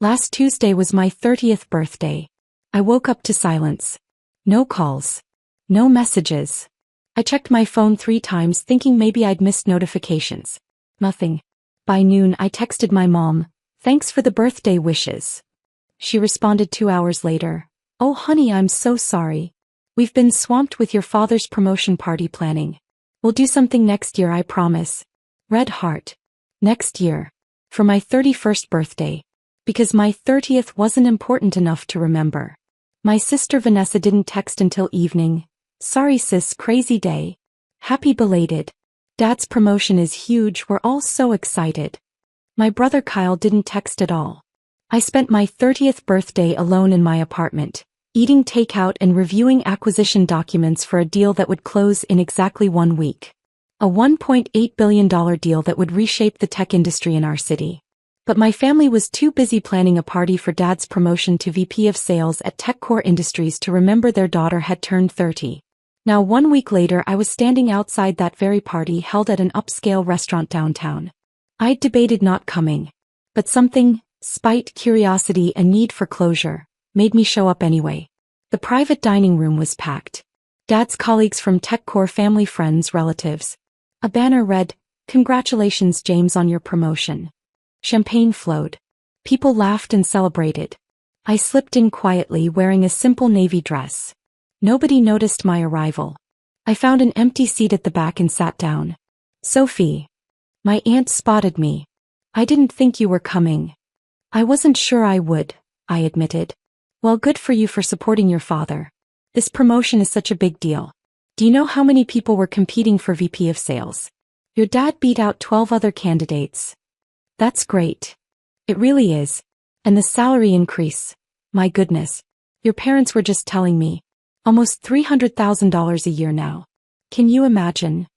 Last Tuesday was my 30th birthday. I woke up to silence. No calls. No messages. I checked my phone 3 times thinking maybe I'd missed notifications. Nothing. By noon I texted my mom, "Thanks for the birthday wishes." She responded 2 hours later, "Oh honey, I'm so sorry. We've been swamped with your father's promotion party planning. We'll do something next year, I promise." Red heart. Next year. For my 31st birthday. Because my 30th wasn't important enough to remember. My sister Vanessa didn't text until evening. "Sorry sis, crazy day. Happy belated. Dad's promotion is huge, we're all so excited." My brother Kyle didn't text at all. I spent my 30th birthday alone in my apartment, eating takeout and reviewing acquisition documents for a deal that would close in exactly 1 week. A $1.8 billion deal that would reshape the tech industry in our city. But my family was too busy planning a party for Dad's promotion to VP of Sales at TechCore Industries to remember their daughter had turned 30. Now 1 week later I was standing outside that very party held at an upscale restaurant downtown. I'd debated not coming. But something, spite, curiosity, and need for closure, made me show up anyway. The private dining room was packed. Dad's colleagues from TechCore, family, friends, relatives. A banner read, "Congratulations James on your promotion." Champagne flowed. People laughed and celebrated. I slipped in quietly wearing a simple navy dress. Nobody noticed my arrival. I found an empty seat at the back and sat down. "Sophie." My aunt spotted me. "I didn't think you were coming." "I wasn't sure I would," I admitted. "Well, good for you for supporting your father. This promotion is such a big deal. Do you know how many people were competing for VP of Sales? Your dad beat out 12 other candidates." "That's great." "It really is. And the salary increase. My goodness. Your parents were just telling me. Almost $300,000 a year now. Can you imagine?"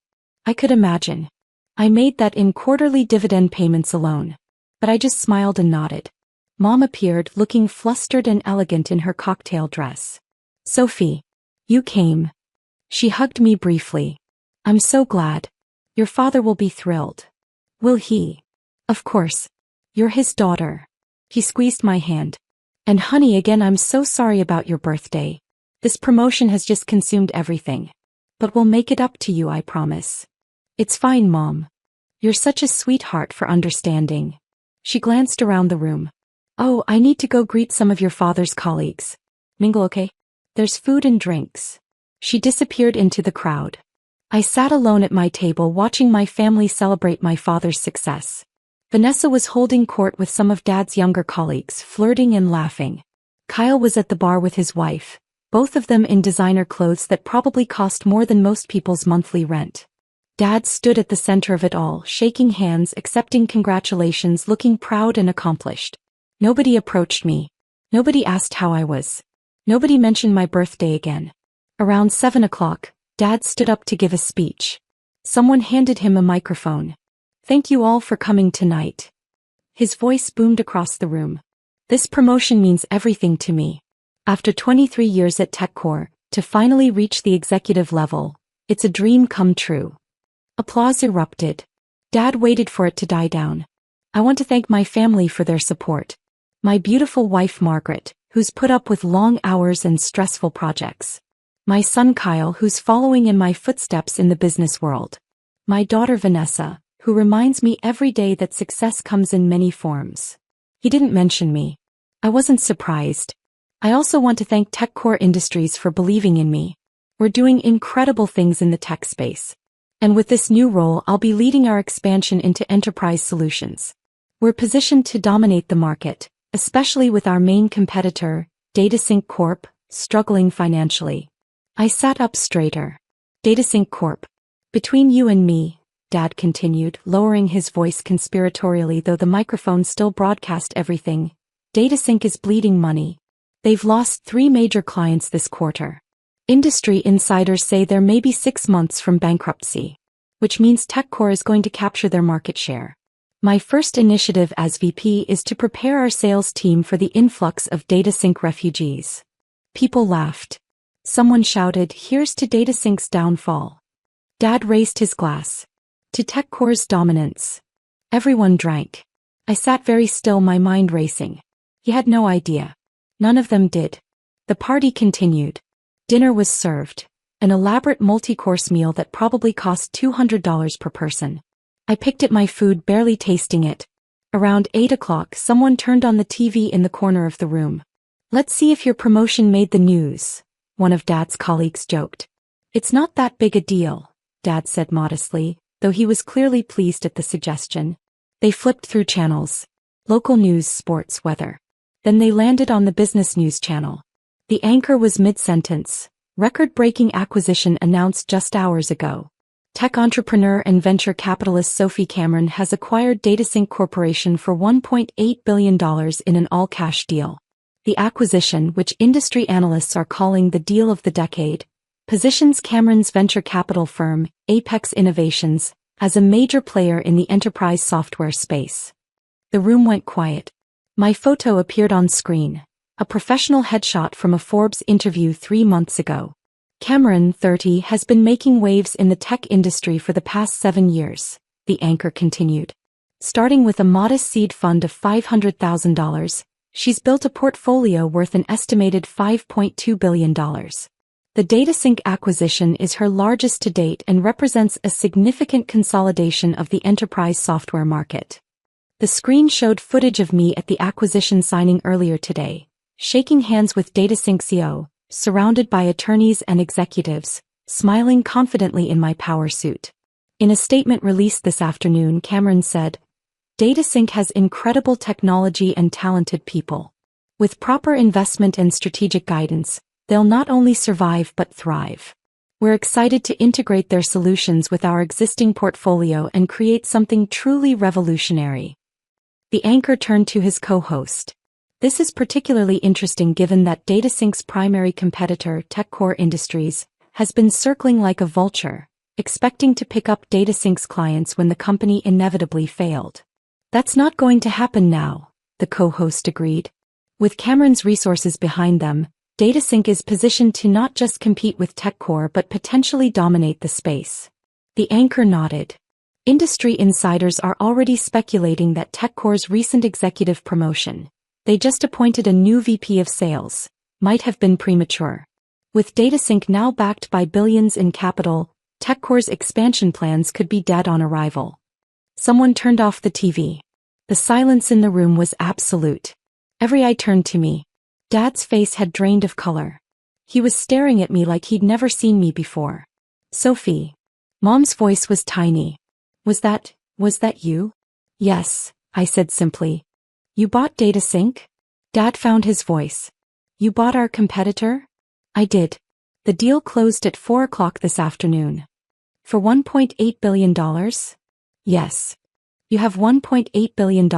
I could imagine. I made that in quarterly dividend payments alone. But I just smiled and nodded. Mom appeared, looking flustered and elegant in her cocktail dress. "Sophie. You came." She hugged me briefly. "I'm so glad. Your father will be thrilled." "Will he?" "Of course. You're his daughter." He squeezed my hand. "And honey, again, I'm so sorry about your birthday. This promotion has just consumed everything. But we'll make it up to you, I promise." "It's fine, Mom. You're such a sweetheart for understanding." She glanced around the room. "Oh, I need to go greet some of your father's colleagues. Mingle, okay? There's food and drinks." She disappeared into the crowd. I sat alone at my table watching my family celebrate my father's success. Vanessa was holding court with some of Dad's younger colleagues, flirting and laughing. Kyle was at the bar with his wife, both of them in designer clothes that probably cost more than most people's monthly rent. Dad stood at the center of it all, shaking hands, accepting congratulations, looking proud and accomplished. Nobody approached me. Nobody asked how I was. Nobody mentioned my birthday again. Around 7 o'clock, Dad stood up to give a speech. Someone handed him a microphone. "Thank you all for coming tonight." His voice boomed across the room. "This promotion means everything to me. After 23 years at TechCore, to finally reach the executive level, it's a dream come true." Applause erupted. Dad waited for it to die down. "I want to thank my family for their support. My beautiful wife Margaret, who's put up with long hours and stressful projects. My son Kyle, who's following in my footsteps in the business world. My daughter Vanessa, who reminds me every day that success comes in many forms." He didn't mention me. I wasn't surprised. I also want to thank TechCore Industries for believing in me. We're doing incredible things in the tech space. And with this new role, I'll be leading our expansion into enterprise solutions. We're positioned to dominate the market, especially with our main competitor, DataSync Corp., struggling financially. I sat up straighter. DataSync Corp. "Between you and me," Dad continued, lowering his voice conspiratorially though the microphone still broadcast everything, "DataSync is bleeding money. They've lost 3 major clients this quarter. Industry insiders say they're maybe 6 months from bankruptcy, which means TechCore is going to capture their market share. My first initiative as VP is to prepare our sales team for the influx of DataSync refugees." People laughed. Someone shouted, "Here's to DataSync's downfall." Dad raised his glass. "To TechCore's dominance." Everyone drank. I sat very still, my mind racing. He had no idea. None of them did. The party continued. Dinner was served. An elaborate multi-course meal that probably cost $200 per person. I picked at my food, barely tasting it. Around 8 o'clock, someone turned on the TV in the corner of the room. "Let's see if your promotion made the news," one of Dad's colleagues joked. "It's not that big a deal," Dad said modestly, though he was clearly pleased at the suggestion. They flipped through channels. Local news, sports, weather. Then they landed on the business news channel. The anchor was mid-sentence. "Record-breaking acquisition announced just hours ago. Tech entrepreneur and venture capitalist Sophie Cameron has acquired DataSync Corporation for $1.8 billion in an all-cash deal. The acquisition, which industry analysts are calling the deal of the decade, positions Cameron's venture capital firm, Apex Innovations, as a major player in the enterprise software space." The room went quiet. My photo appeared on screen, a professional headshot from a Forbes interview 3 months ago. "Cameron, 30, has been making waves in the tech industry for the past 7 years, the anchor continued. Starting with a modest seed fund of $500,000, she's built a portfolio worth an estimated $5.2 billion. The DataSync acquisition is her largest to date and represents a significant consolidation of the enterprise software market. The screen showed footage of me at the acquisition signing earlier today, shaking hands with DataSync CEO, surrounded by attorneys and executives, smiling confidently in my power suit. In a statement released this afternoon, Cameron said, "DataSync has incredible technology and talented people. With proper investment and strategic guidance, they'll not only survive but thrive. We're excited to integrate their solutions with our existing portfolio and create something truly revolutionary." The anchor turned to his co-host. "This is particularly interesting given that DataSync's primary competitor, TechCore Industries, has been circling like a vulture, expecting to pick up DataSync's clients when the company inevitably failed. That's not going to happen now," the co-host agreed. With Cameron's resources behind them, DataSync is positioned to not just compete with TechCore but potentially dominate the space. The anchor nodded. Industry insiders are already speculating that TechCore's recent executive promotion, they just appointed a new VP of sales, might have been premature. With DataSync now backed by billions in capital, TechCore's expansion plans could be dead on arrival. Someone turned off the TV. The silence in the room was absolute. Every eye turned to me. Dad's face had drained of color. He was staring at me like he'd never seen me before. "Sophie." Mom's voice was tiny. Was that you?" "Yes," I said simply. "You bought DataSync?" Dad found his voice. "You bought our competitor?" "I did. The deal closed at 4 o'clock this afternoon." "For $1.8 billion? "Yes." "You have $1.8 billion?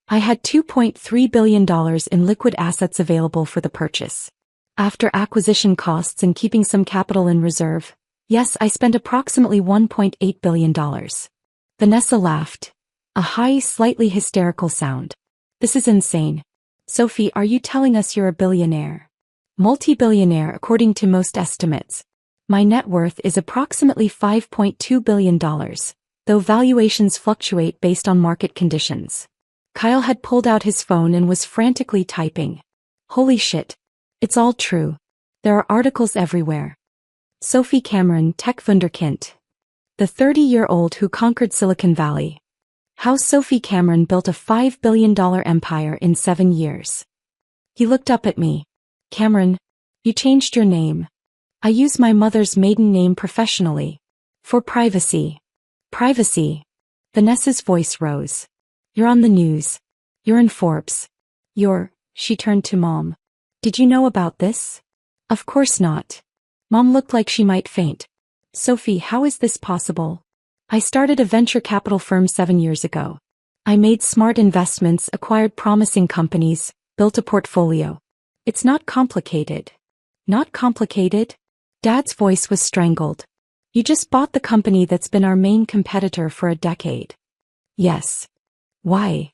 "I had $2.3 billion in liquid assets available for the purchase. After acquisition costs and keeping some capital in reserve, yes, I spent approximately $1.8 billion. Vanessa laughed. A high, slightly hysterical sound. "This is insane. Sophie, are you telling us you're a billionaire?" "Multi-billionaire according to most estimates. My net worth is approximately $5.2 billion, though valuations fluctuate based on market conditions." Kyle had pulled out his phone and was frantically typing. "Holy shit. It's all true. There are articles everywhere. Sophie Cameron, Tech Wunderkind. The 30-year-old who conquered Silicon Valley. How Sophie Cameron built a $5 billion empire in 7 years." He looked up at me. "Cameron, you changed your name." "I use my mother's maiden name professionally. For privacy." "Privacy?" Vanessa's voice rose. "You're on the news. You're in Forbes. She turned to Mom. "Did you know about this?" "Of course not." Mom looked like she might faint. "Sophie, how is this possible?" "I started a venture capital firm 7 years ago. I made smart investments, acquired promising companies, built a portfolio. It's not complicated." "Not complicated?" Dad's voice was strangled. "You just bought the company that's been our main competitor for a decade." "Yes." "Why?"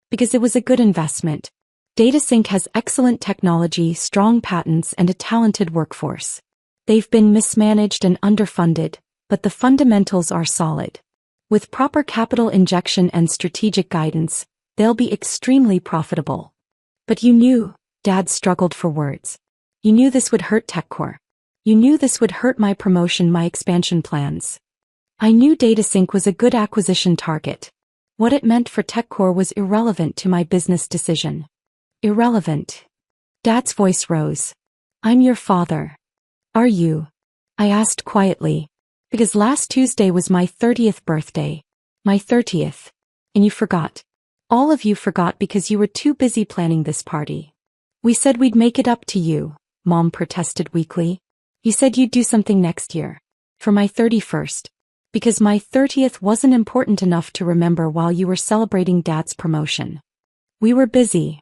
"Because it was a good investment. DataSync has excellent technology, strong patents, and a talented workforce. They've been mismanaged and underfunded, but the fundamentals are solid. With proper capital injection and strategic guidance, they'll be extremely profitable." But you knew, Dad struggled for words. You knew this would hurt TechCore. You knew this would hurt my promotion, my expansion plans. I knew DataSync was a good acquisition target. What it meant for TechCore was irrelevant to my business decision. Irrelevant. Dad's voice rose. I'm your father. Are you? I asked quietly. Because last Tuesday was my 30th birthday. My 30th. And you forgot. All of you forgot because you were too busy planning this party. We said we'd make it up to you, Mom protested weakly. You said you'd do something next year. For my 31st. Because my 30th wasn't important enough to remember while you were celebrating Dad's promotion. We were busy.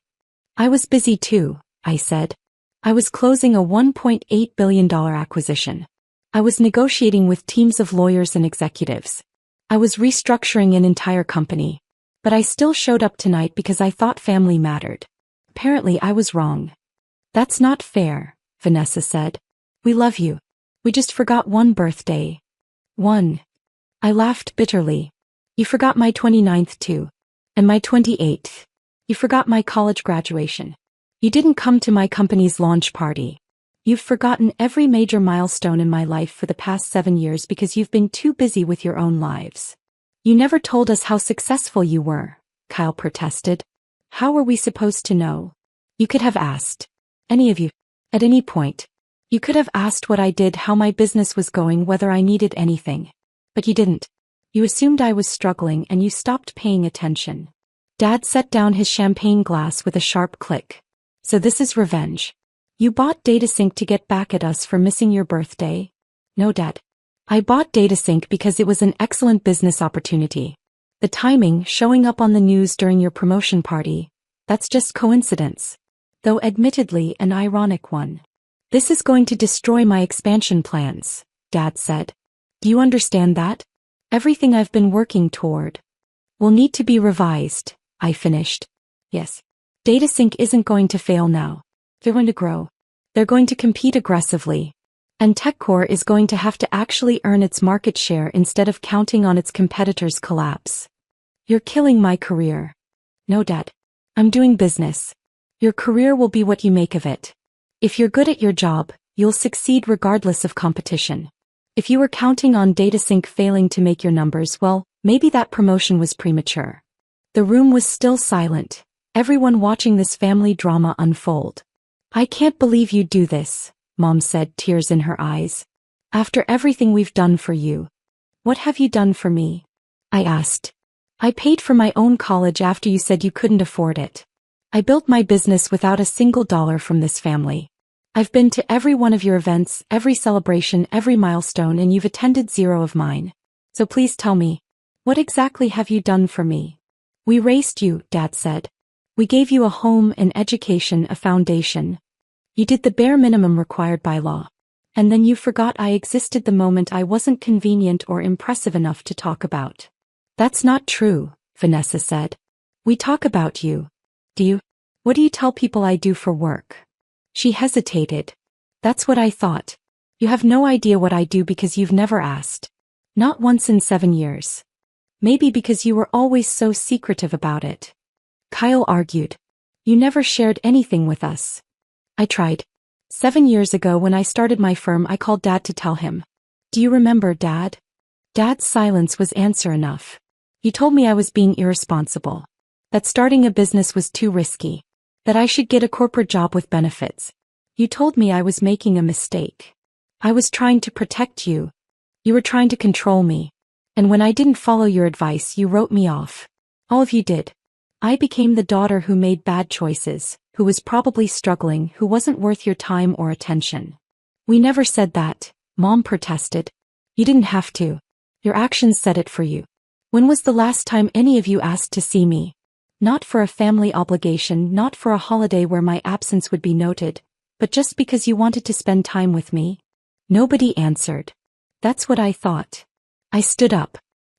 I was busy too, I said. I was closing a $1.8 billion acquisition. I was negotiating with teams of lawyers and executives. I was restructuring an entire company. But I still showed up tonight because I thought family mattered. Apparently I was wrong. That's not fair, Vanessa said. We love you. We just forgot one birthday. One. I laughed bitterly. You forgot my 29th too. And my 28th. You forgot my college graduation. You didn't come to my company's launch party. You've forgotten every major milestone in my life for the past 7 years because you've been too busy with your own lives. You never told us how successful you were, Kyle protested. How were we supposed to know? You could have asked. Any of you. At any point. You could have asked what I did, how my business was going, whether I needed anything. But you didn't. You assumed I was struggling and you stopped paying attention. Dad set down his champagne glass with a sharp click. So this is revenge. You bought DataSync to get back at us for missing your birthday? No, Dad. I bought DataSync because it was an excellent business opportunity. The timing, showing up on the news during your promotion party, that's just coincidence. Though admittedly an ironic one. This is going to destroy my expansion plans, Dad said. Do you understand that? Everything I've been working toward will need to be revised, I finished. Yes. DataSync isn't going to fail now. They're going to grow. They're going to compete aggressively. And TechCore is going to have to actually earn its market share instead of counting on its competitors' collapse. You're killing my career. No, Dad. I'm doing business. Your career will be what you make of it. If you're good at your job, you'll succeed regardless of competition. If you were counting on DataSync failing to make your numbers, well, maybe that promotion was premature. The room was still silent, everyone watching this family drama unfold. I can't believe you'd do this, Mom said, tears in her eyes. After everything we've done for you. What have you done for me? I asked. I paid for my own college after you said you couldn't afford it. I built my business without a single dollar from this family. I've been to every one of your events, every celebration, every milestone, and you've attended 0 of mine. So please tell me, what exactly have you done for me? We raised you, Dad said. We gave you a home, an education, a foundation. You did the bare minimum required by law. And then you forgot I existed the moment I wasn't convenient or impressive enough to talk about. That's not true, Vanessa said. We talk about you. Do you? What do you tell people I do for work? She hesitated. That's what I thought. You have no idea what I do because you've never asked. Not once in 7 years. Maybe because you were always so secretive about it. Kyle argued. You never shared anything with us. I tried. 7 years ago when I started my firm, I called Dad to tell him. Do you remember, Dad? Dad's silence was answer enough. He told me I was being irresponsible. That starting a business was too risky. That I should get a corporate job with benefits. You told me I was making a mistake. I was trying to protect you. You were trying to control me. And when I didn't follow your advice, you wrote me off. All of you did. I became the daughter who made bad choices, who was probably struggling, who wasn't worth your time or attention. We never said that, Mom protested. You didn't have to. Your actions said it for you. When was the last time any of you asked to see me? Not for a family obligation, not for a holiday where my absence would be noted, but just because you wanted to spend time with me? Nobody answered. That's what I thought. I stood up.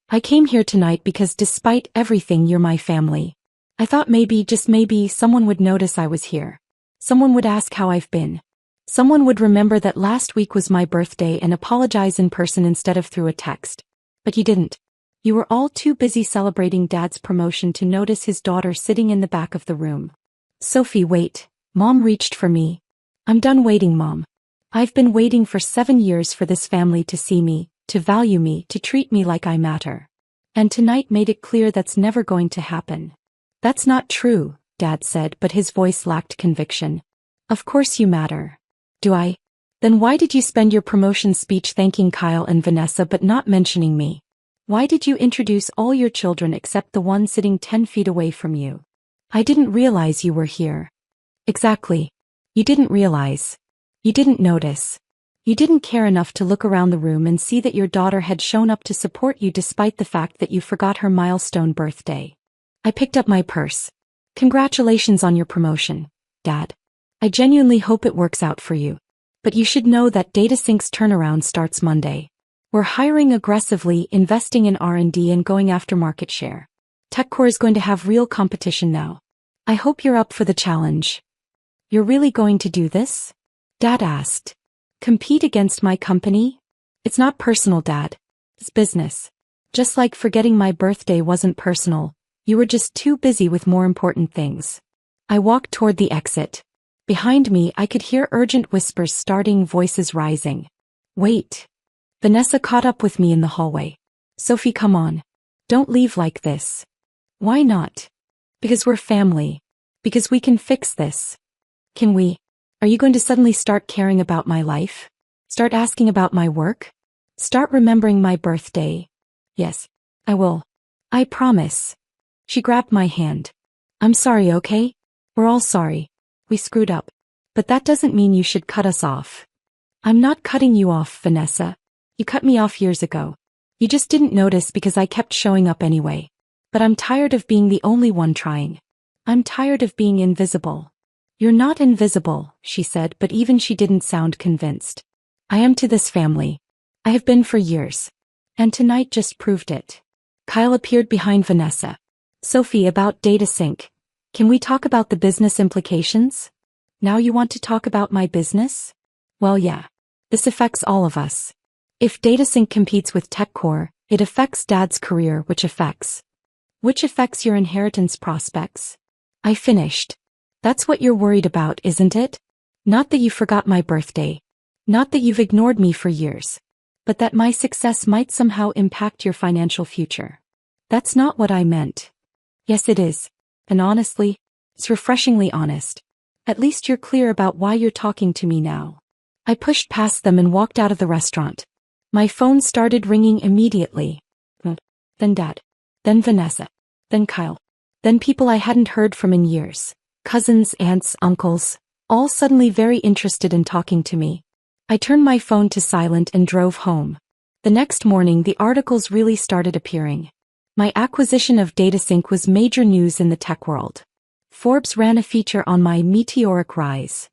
I came here tonight because despite everything, you're my family. I thought maybe, just maybe, someone would notice I was here. Someone would ask how I've been. Someone would remember that last week was my birthday and apologize in person instead of through a text. But you didn't. You were all too busy celebrating Dad's promotion to notice his daughter sitting in the back of the room. Sophie, wait. Mom reached for me. I'm done waiting, Mom. I've been waiting for 7 years for this family to see me, to value me, to treat me like I matter. And tonight made it clear that's never going to happen. That's not true, Dad said, but his voice lacked conviction. Of course you matter. Do I? Then why did you spend your promotion speech thanking Kyle and Vanessa but not mentioning me? Why did you introduce all your children except the one sitting 10 feet away from you? I didn't realize you were here. Exactly. You didn't realize. You didn't notice. You didn't care enough to look around the room and see that your daughter had shown up to support you despite the fact that you forgot her milestone birthday. I picked up my purse. Congratulations on your promotion, Dad. I genuinely hope it works out for you. But you should know that DataSync's turnaround starts Monday. We're hiring aggressively, investing in R&D and going after market share. TechCore is going to have real competition now. I hope you're up for the challenge. You're really going to do this? Dad asked. Compete against my company? It's not personal, Dad. It's business. Just like forgetting my birthday wasn't personal, you were just too busy with more important things. I walked toward the exit. Behind me, I could hear urgent whispers starting, voices rising. Wait. Vanessa caught up with me in the hallway. Sophie, come on. Don't leave like this. Why not? Because we're family. Because we can fix this. Can we? Are you going to suddenly start caring about my life? Start asking about my work? Start remembering my birthday? Yes, I will. I promise. She grabbed my hand. I'm sorry, okay? We're all sorry. We screwed up. But that doesn't mean you should cut us off. I'm not cutting you off, Vanessa. You cut me off years ago. You just didn't notice because I kept showing up anyway. But I'm tired of being the only one trying. I'm tired of being invisible. You're not invisible, she said, but even she didn't sound convinced. I am to this family. I have been for years. And tonight just proved it. Kyle appeared behind Vanessa. Sophie, about DataSync. Can we talk about the business implications? Now you want to talk about my business? Well, yeah. This affects all of us. If DataSync competes with TechCore, it affects Dad's career, which affects your inheritance prospects. I finished. That's what you're worried about, isn't it? Not that you forgot my birthday. Not that you've ignored me for years. But that my success might somehow impact your financial future. That's not what I meant. Yes, it is. And honestly, it's refreshingly honest. At least you're clear about why you're talking to me now. I pushed past them and walked out of the restaurant. My phone started ringing immediately. Then Dad. Then Vanessa. Then Kyle. Then people I hadn't heard from in years. Cousins, aunts, uncles. All suddenly very interested in talking to me. I turned my phone to silent and drove home. The next morning the articles really started appearing. My acquisition of DataSync was major news in the tech world. Forbes ran a feature on my meteoric rise.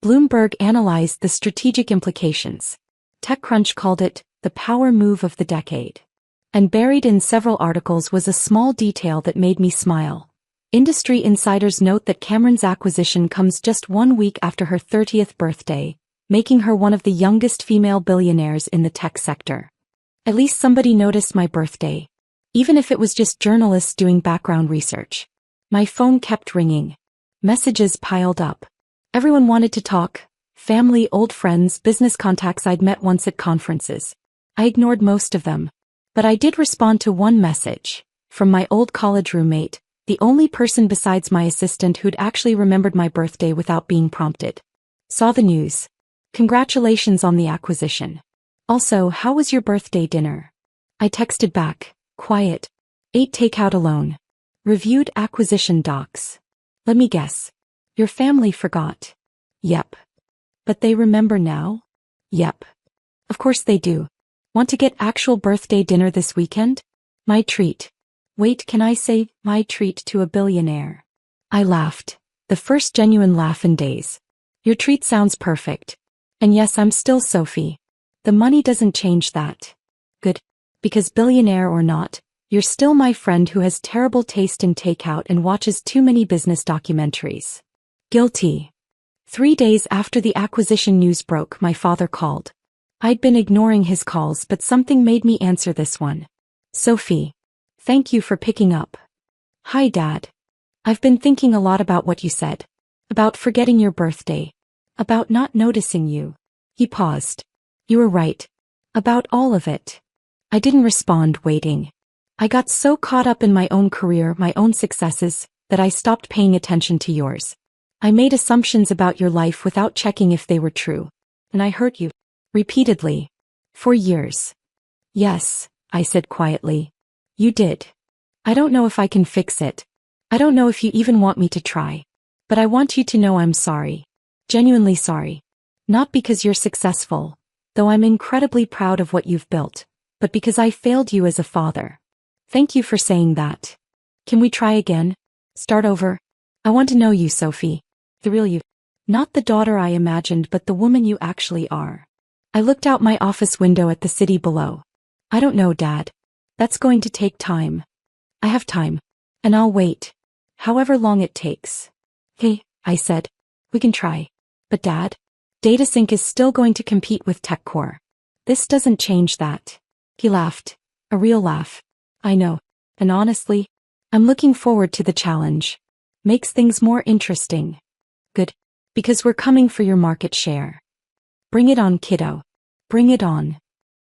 Bloomberg analyzed the strategic implications. TechCrunch called it the power move of the decade. And buried in several articles was a small detail that made me smile. Industry insiders note that Cameron's acquisition comes just 1 week after her 30th birthday, making her one of the youngest female billionaires in the tech sector. At least somebody noticed my birthday. Even if it was just journalists doing background research. My phone kept ringing. Messages piled up. Everyone wanted to talk. Family, old friends, business contacts I'd met once at conferences. I ignored most of them. But I did respond to one message. From my old college roommate, the only person besides my assistant who'd actually remembered my birthday without being prompted. Saw the news. Congratulations on the acquisition. Also, how was your birthday dinner? I texted back. Quiet. Ate takeout alone. Reviewed acquisition docs. Let me guess. Your family forgot. Yep. But they remember now? Yep. Of course they do. Want to get actual birthday dinner this weekend? My treat. Wait, can I say my treat to a billionaire? I laughed. The first genuine laugh in days. Your treat sounds perfect. And yes, I'm still Sophie. The money doesn't change that. Good. Because billionaire or not, you're still my friend who has terrible taste in takeout and watches too many business documentaries. Guilty. 3 days after the acquisition news broke, my father called. I'd been ignoring his calls, but something made me answer this one. Sophie. Thank you for picking up. Hi, Dad. I've been thinking a lot about what you said. About forgetting your birthday. About not noticing you. He paused. You were right. About all of it. I didn't respond, waiting. I got so caught up in my own career, my own successes, that I stopped paying attention to yours. I made assumptions about your life without checking if they were true. And I hurt you. Repeatedly. For years. Yes, I said quietly. You did. I don't know if I can fix it. I don't know if you even want me to try. But I want you to know I'm sorry. Genuinely sorry. Not because you're successful, though I'm incredibly proud of what you've built, but because I failed you as a father. Thank you for saying that. Can we try again? Start over? I want to know you, Sophie. The real you. Not the daughter I imagined, but the woman you actually are. I looked out my office window at the city below. I don't know, Dad. That's going to take time. I have time. And I'll wait. However long it takes. Hey, I said. We can try. But Dad? DataSync is still going to compete with TechCore. This doesn't change that. He laughed. A real laugh. I know. And honestly, I'm looking forward to the challenge. Makes things more interesting. Good. Because we're coming for your market share. Bring it on, kiddo. Bring it on.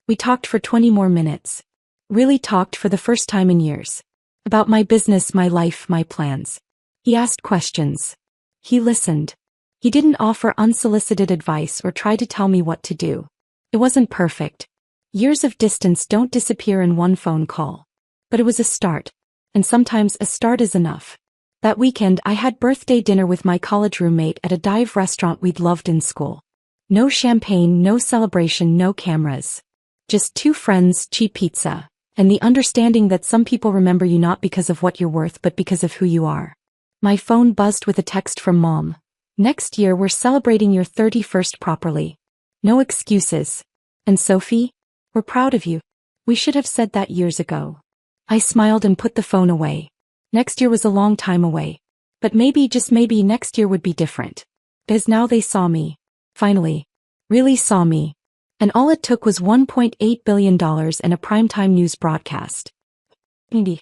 We talked for 20 more minutes. Really talked for the first time in years. About my business, my life, my plans. He asked questions. He listened. He didn't offer unsolicited advice or try to tell me what to do. It wasn't perfect. Years of distance don't disappear in one phone call. But it was a start. And sometimes a start is enough. That weekend I had birthday dinner with my college roommate at a dive restaurant we'd loved in school. No champagne, no celebration, no cameras. Just two friends, cheap pizza, and the understanding that some people remember you not because of what you're worth but because of who you are. My phone buzzed with a text from Mom. Next year we're celebrating your 31st properly. No excuses. And Sophie? We're proud of you. We should have said that years ago. I smiled and put the phone away. Next year was a long time away. But maybe, just maybe, next year would be different. Because now they saw me. Finally. Really saw me. And all it took was $1.8 billion and a primetime news broadcast. Indy.